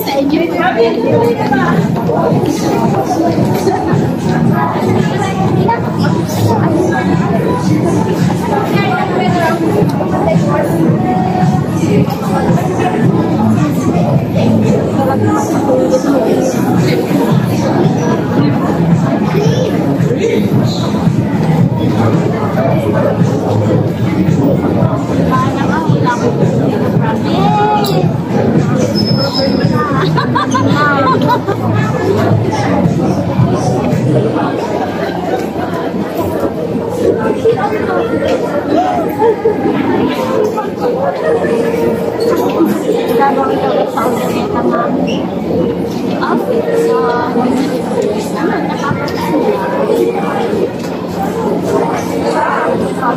sa inyo.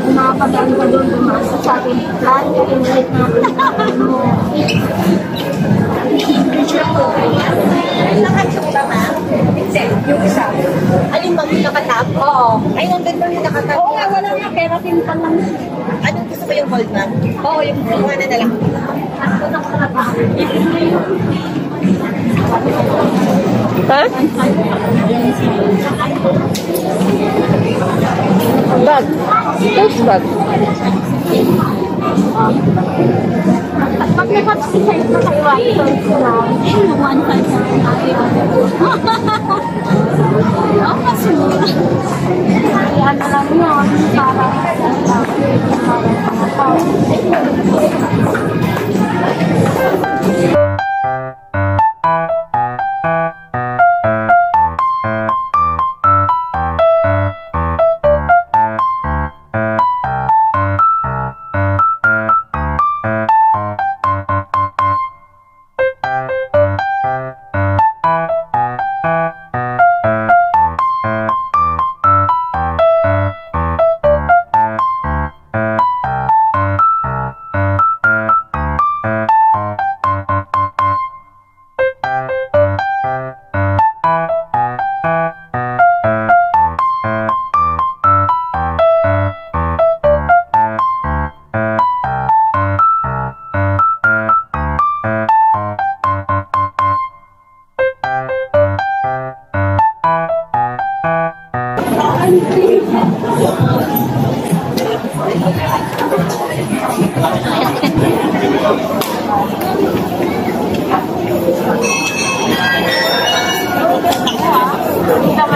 Nakapaganda doon, bumasok sa ating plan, pinulit natin. Nakachukla na? Hindi, yung isa. Alin bang yung nakatap? Oo. Ay, nandun bang yung nakatap? Oo nga, wala nga, pero pinpan lang. Anong gusto mo yung hold, ma'am? Oo, yung mga na lang. Ha? Bag. Toast bag. Pag nakapag-size na kayo, toast lang. Yung 1.5 na tayo. Oo, masunod. Kaya na lang yun.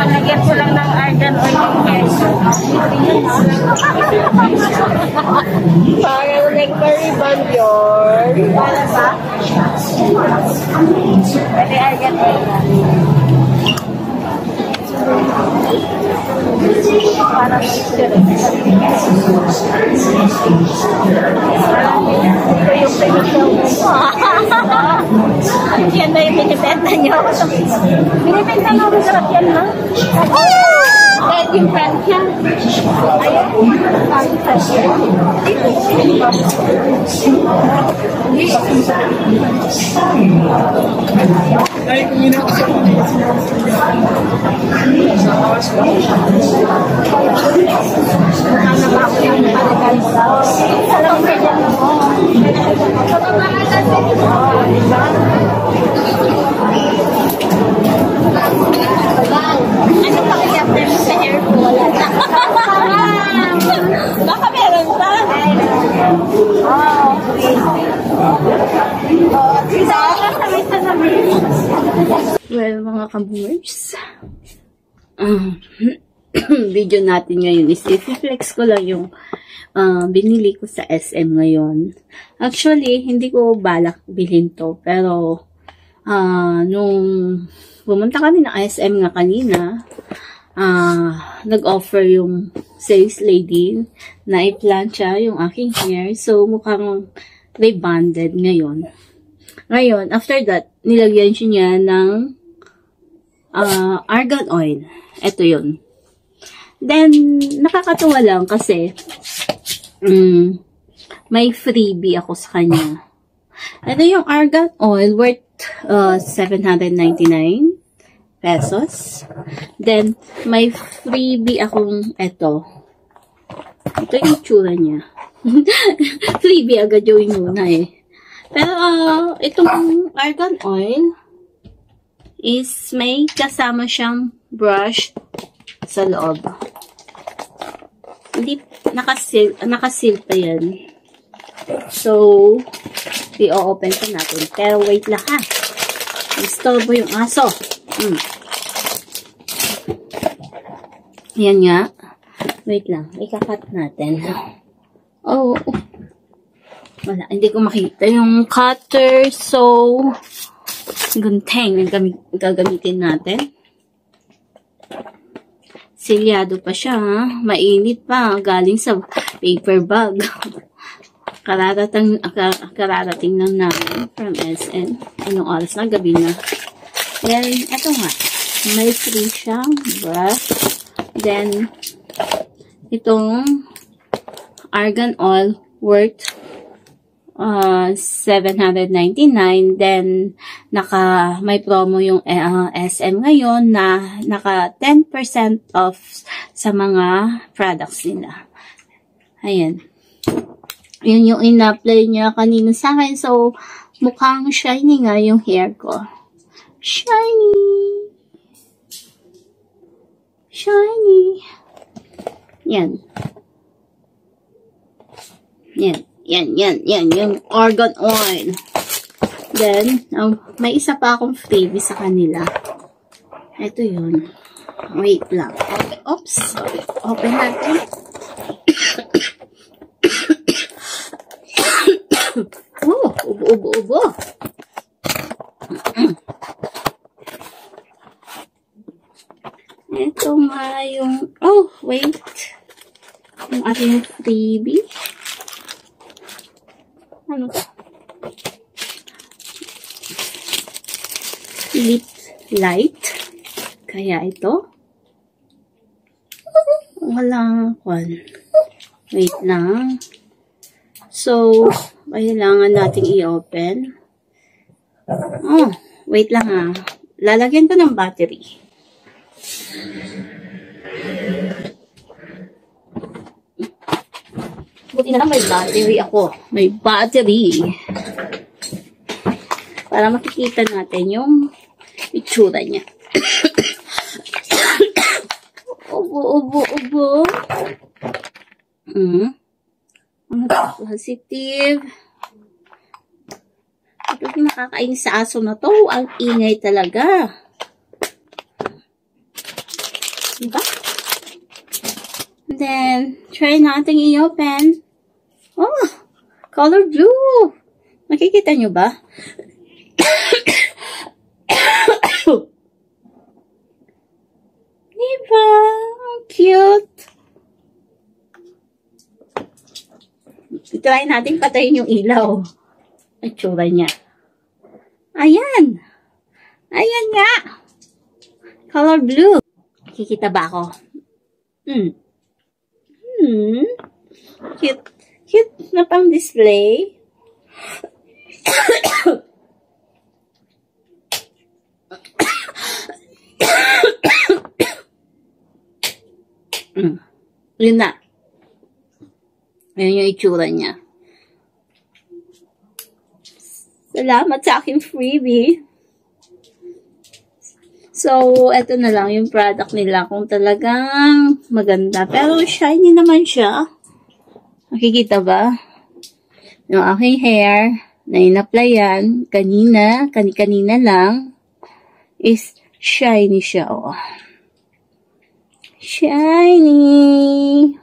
Lagyan ko lang ng argan oil ng queso. Parang nectarine band yun. Para ba? Pwede argan oil lang. Para yan na yung binibenta nyo. Binibenta nyo, masarap yan, ha? Kahit yung friend niya. Ayun. Ay, kumina ko sa ano pa kaya pero sa hair ko wala na. Baka meron pa. Well, mga kabungers, video natin ngayon is i-flex ko lang yung binili ko sa SM ngayon. Actually, hindi ko balak bilhin to, pero nung pumunta kami ng SM nga kanina, nag-offer yung sales lady na i-plancha yung aking hair. So, mukhang rebonded ngayon. Ngayon, after that, nilagyan siya niya ng argan oil. Ito yun. Then, nakakatuwa lang kasi may freebie ako sa kanya. Ito yung argan oil worth 799 pesos. Then, may freebie akong ito. Ito yung tsura niya. Freebie agad yung muna eh. Pero, itong argan oil, is may kasama siyang brush sa loob. Hindi, nakasil pa yan. So, i-open pa natin. Pero wait lang ha. Istorbo yung aso. Yan nga. Wait lang. Ikakat natin. Oh. Wala. Hindi ko makita yung cutter. So, gunteng ang gagamitin natin. Silyado pa siya. Ha? Mainit pa. Galing sa paper bag. Kararating lang namin from SM. Anong oras na? Gabi na. Then, ito nga. May free siyang brush. Then, itong argan oil worth 799. Then, may promo yung SM ngayon na naka 10% off sa mga products nila. Ayan. Yun yung in-apply niya kanina sa akin. So, mukhang shiny nga yung hair ko. Shiny! Shiny! Yan. Yan. Yung argan oil. Then, may isa pa akong freebie sa kanila. Ito yun. Wait lang. Okay. Oops. Open natin. Oh, ubo. Ito nga yung, oh, wait. Yung ating freebie. Ano to? Lip light. Kaya ito. Walang kwan. Wait lang. So, kailangan nating i-open. Oh, wait lang ha. Lalagyan ko ng battery. Buti na lang may battery ako. May battery. Para makikita natin yung itsura niya. Ubo. Positive. Ito yung nakakainis sa aso na to. Ang ingay talaga. Diba? And then, try natin i-open. Oh, color blue. Nakikita nyo ba? Diba? Cute. Try natin patayin yung ilaw. Ang tsura niya. Ayan. Ayan nga. Color blue. Kikita ba ako? Cute. Cute na pang display. Yun na. Ayan yung itsura niya. Salamat sa aking freebie. So, eto na lang yung product nila kung talagang maganda. Pero shiny naman siya. Nakikita ba? Yung aking hair na in-applyan kanina lang is shiny siya. Oh. Shiny!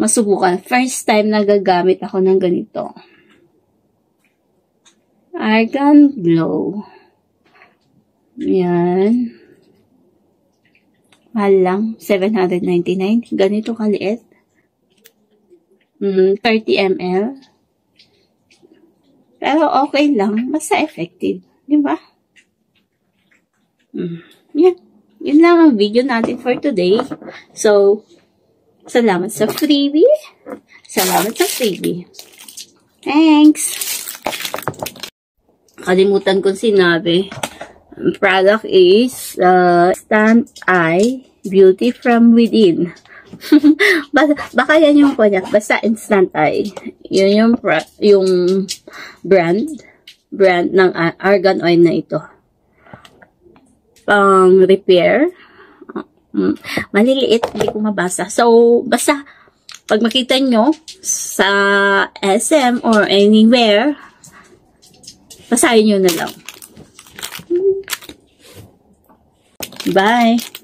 Masubukan. First time nagagamit ako ng ganito. Argan Glow. Yan. Mahal lang. 799. Ganito kaliit. 30 ml. Pero okay lang. Basta effective. Diba? Yan. Yun lang ang video natin for today. So, salamat sa freebie. Salamat sa freebie. Thanks! Kalimutan kong sinabi. Ang product is Instant Eye Beauty from Within. Baka yan yung product. Basta Instant Eye. Yun yung brand. brand ng argan oil na ito. Pang repair. Maliliit, hindi ko mabasa. So, basta, pag makita nyo sa SM or anywhere, basahin nyo na lang. Bye!